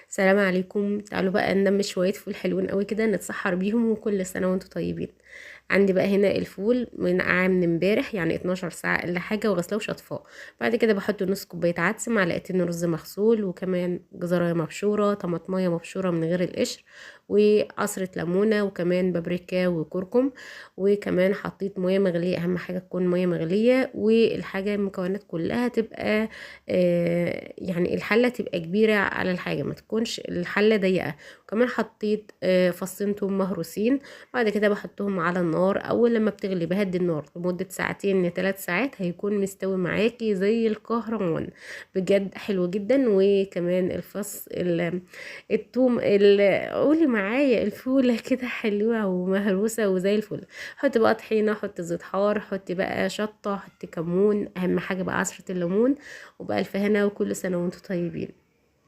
السلام عليكم. تعالوا بقى ننمي شوية فول حلوين قوي كده نتسحر بيهم، وكل سنة وانتم طيبين. عندي بقى هنا الفول منقعاه من امبارح، يعني 12 ساعة الا حاجة، وغسلاه وشطفاه. بعد كده بحط نص كوباية عدس، معلقتين رز مغسول، وكمان جزراية مبشورة، طماطماية مبشورة من غير القشر، وعصرة ليمونة، وكمان بابريكا وكركم. وكمان حطيت مية مغلية، اهم حاجة تكون مية مغلية، والحاجة المكونات كلها تبقى يعني الحلة تبقى كبيرة على الحاجة، ما تكونش الحلة ضيقة. وكمان حطيت فصين توم مهروسين. بعد كده بحطهم على النار. اول لما بتغلي بهدي النار لمدة ساعتين لثلاث ساعات، هيكون مستوي معاكي زي الكهرمان. بجد حلو جدا. وكمان التوم قولي معايا الفولة كده حلوة ومهروسة وزي الفل. حطي بقى طحينة، حطي زيت حار، حطي بقى شطة، حطي كمون، اهم حاجة بقى عصرة الليمون. وبألف هنا، وكل سنة وانتم طيبين.